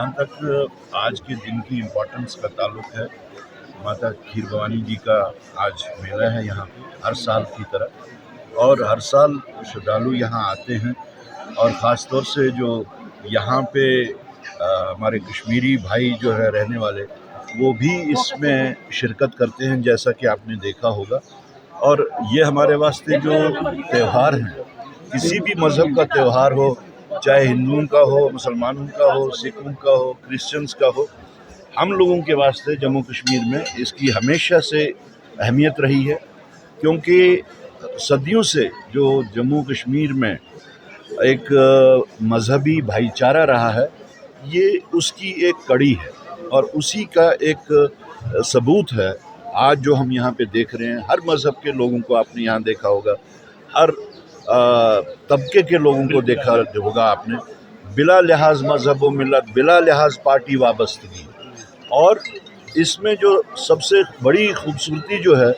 जहाँ तक आज के दिन की इम्पोर्टेंस का ताल्लुक है, माता खीर भवानी जी का आज मेला है यहाँ पे हर साल की तरह। और हर साल श्रद्धालु यहाँ आते हैं और ख़ास तौर से जो यहाँ पे हमारे कश्मीरी भाई जो है रहने वाले, वो भी इसमें शिरकत करते हैं, जैसा कि आपने देखा होगा। और ये हमारे वास्ते जो त्यौहार हैं, किसी भी मज़हब का त्यौहार हो, चाहे हिंदुओं का हो, मुसलमानों का हो, सिखों का हो, क्रिश्चियंस का हो, हम लोगों के वास्ते जम्मू कश्मीर में इसकी हमेशा से अहमियत रही है। क्योंकि सदियों से जो जम्मू कश्मीर में एक मजहबी भाईचारा रहा है, ये उसकी एक कड़ी है और उसी का एक सबूत है। आज जो हम यहाँ पे देख रहे हैं, हर मज़हब के लोगों को आपने यहाँ देखा होगा, हर तबके के लोगों को देखा होगा आपने, बिला लिहाज मज़हब व मिलत, बिला लिहाज पार्टी वाबस्तगी। और इसमें जो सबसे बड़ी खूबसूरती जो है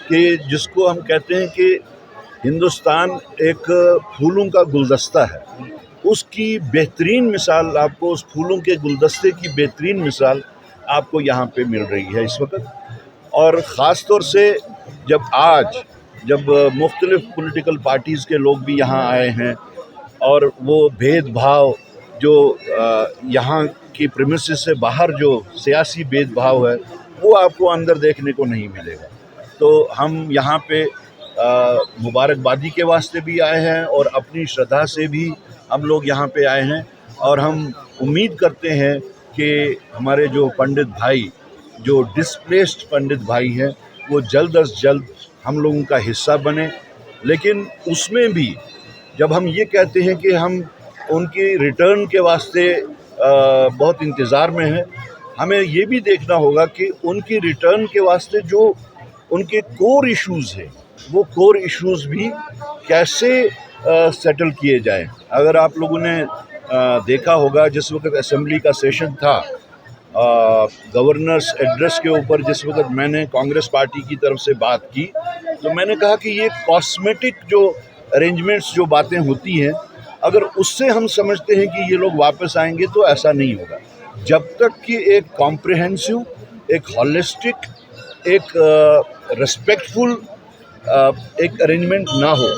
कि जिसको हम कहते हैं कि हिंदुस्तान एक फूलों का गुलदस्ता है, उसकी बेहतरीन मिसाल आपको, उस फूलों के गुलदस्ते की बेहतरीन मिसाल आपको यहाँ पे मिल रही है इस वक्त। और ख़ास तौर से जब मुख्तलिफ़ पॉलिटिकल पार्टीज़ के लोग भी यहाँ आए हैं और वो भेदभाव जो यहाँ की प्रीमिसेस से बाहर जो सियासी भेदभाव है, वो आपको अंदर देखने को नहीं मिलेगा। तो हम यहाँ पे मुबारकबादी के वास्ते भी आए हैं और अपनी श्रद्धा से भी हम लोग यहाँ पे आए हैं। और हम उम्मीद करते हैं कि हमारे जो पंडित भाई, जो डिस्प्लेस्ड पंडित भाई हैं, वो जल्द अज जल्द हम लोगों का हिस्सा बने। लेकिन उसमें भी जब हम ये कहते हैं कि हम उनकी रिटर्न के वास्ते बहुत इंतज़ार में हैं, हमें ये भी देखना होगा कि उनकी रिटर्न के वास्ते जो उनके कोर इश्यूज़ हैं, वो कोर इश्यूज़ भी कैसे सेटल किए जाएं। अगर आप लोगों ने देखा होगा, जिस वक्त असेंबली का सेशन था, गवर्नर्स एड्रेस के ऊपर जिस वक्त मैंने कांग्रेस पार्टी की तरफ से बात की, तो मैंने कहा कि ये कॉस्मेटिक जो अरेंजमेंट्स जो बातें होती हैं, अगर उससे हम समझते हैं कि ये लोग वापस आएंगे, तो ऐसा नहीं होगा। जब तक कि एक कॉम्प्रिहेंसिव, एक हॉलिस्टिक, एक रिस्पेक्टफुल एक अरेंजमेंट ना हो।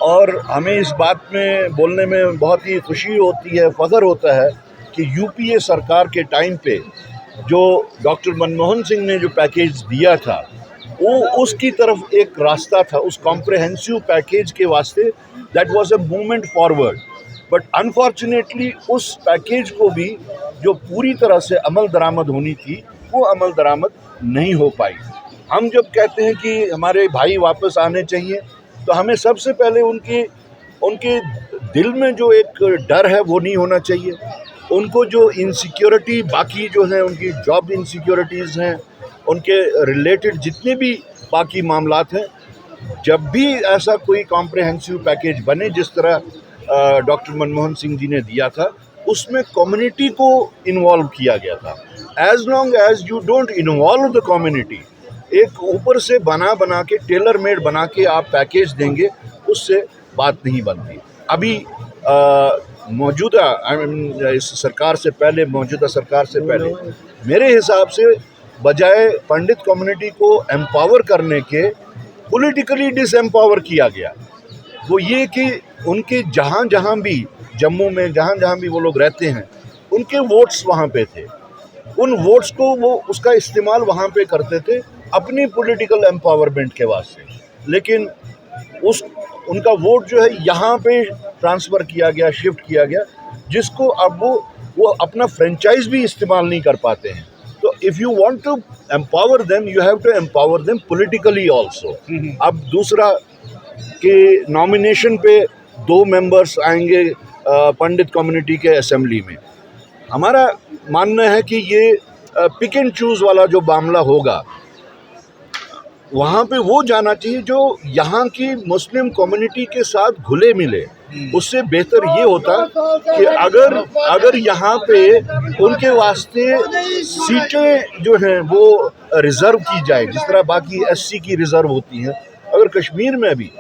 और हमें इस बात में बोलने में बहुत ही खुशी होती है, फ़ख्र होता है कि यूपीए सरकार के टाइम पे जो डॉक्टर मनमोहन सिंह ने जो पैकेज दिया था, वो उसकी तरफ एक रास्ता था, उस कॉम्प्रिहेंसिव पैकेज के वास्ते। That was a movement forward. But unfortunately उस पैकेज को भी जो पूरी तरह से अमल दरामद होनी थी, वो अमल दरामद नहीं हो पाई। हम जब कहते हैं कि हमारे भाई वापस आने चाहिए, तो हमें सबसे पहले उनके दिल में जो एक डर है वो नहीं होना चाहिए। उनको जो इनसिक्योरिटी बाकी जो है, उनकी जॉब इनसिक्योरिटीज़ हैं, उनके रिलेटेड जितने भी बाकी मामलात हैं, जब भी ऐसा कोई कॉम्प्रिहेंसिव पैकेज बने जिस तरह डॉक्टर मनमोहन सिंह जी ने दिया था, उसमें कम्युनिटी को इन्वॉल्व किया गया था। As long as you don't involve the community, एक ऊपर से बना के टेलर मेड बना के आप पैकेज देंगे, उससे बात नहीं बनती। अभी मौजूदा इस सरकार से पहले, मौजूदा सरकार से पहले मेरे हिसाब से बजाय पंडित कम्युनिटी को एम्पावर करने के, पॉलिटिकली डिसएम्पावर किया गया। वो ये कि उनके जहाँ भी जम्मू में जहाँ भी वो लोग रहते हैं, उनके वोट्स वहाँ पे थे, उन वोट्स को वो उसका इस्तेमाल वहाँ पे करते थे अपनी पॉलिटिकल एम्पावरमेंट के वास्ते। लेकिन उनका वोट जो है यहाँ पे ट्रांसफ़र किया गया, शिफ्ट किया गया, जिसको अब वो अपना फ्रेंचाइज भी इस्तेमाल नहीं कर पाते हैं। तो if you want to empower them, you have to empower them politically also. अब दूसरा कि नॉमिनेशन पे 2 मेंबर्स आएंगे पंडित कम्युनिटी के असेंबली में। हमारा मानना है कि ये पिक एंड चूज़ वाला जो मामला होगा, वहाँ पे वो जाना चाहिए जो यहाँ की मुस्लिम कम्युनिटी के साथ घुले मिले। उससे बेहतर ये होता कि अगर यहाँ पे उनके वास्ते सीटें जो हैं वो रिज़र्व की जाए, जिस तरह बाकी एससी की रिज़र्व होती हैं, अगर कश्मीर में भी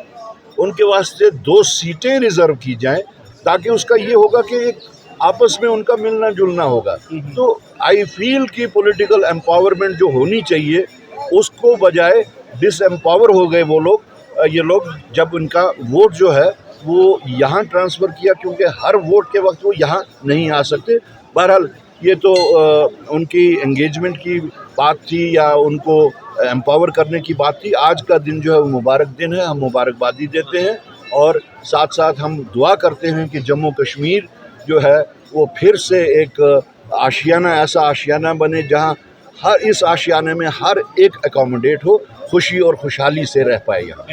उनके वास्ते 2 सीटें रिज़र्व की जाएं, ताकि उसका ये होगा कि एक आपस में उनका मिलना जुलना होगा। तो आई फील कि पॉलिटिकल एम्पावरमेंट जो होनी चाहिए उसको बजाय डिसएम्पावर हो गए वो लोग, ये लोग, जब उनका वोट जो है वो यहाँ ट्रांसफ़र किया, क्योंकि हर वोट के वक्त वो यहाँ नहीं आ सकते। बहरहाल ये तो उनकी एंगेजमेंट की बात थी या उनको एम्पावर करने की बात थी। आज का दिन जो है वो मुबारक दिन है, हम मुबारकबादी देते हैं और साथ साथ हम दुआ करते हैं कि जम्मू कश्मीर जो है वो फिर से एक आशियाना, ऐसा आशियाना बने जहां हर इस आशियाने में हर एक अकोमोडेट हो, खुशी और खुशहाली से रह पाए यहाँ।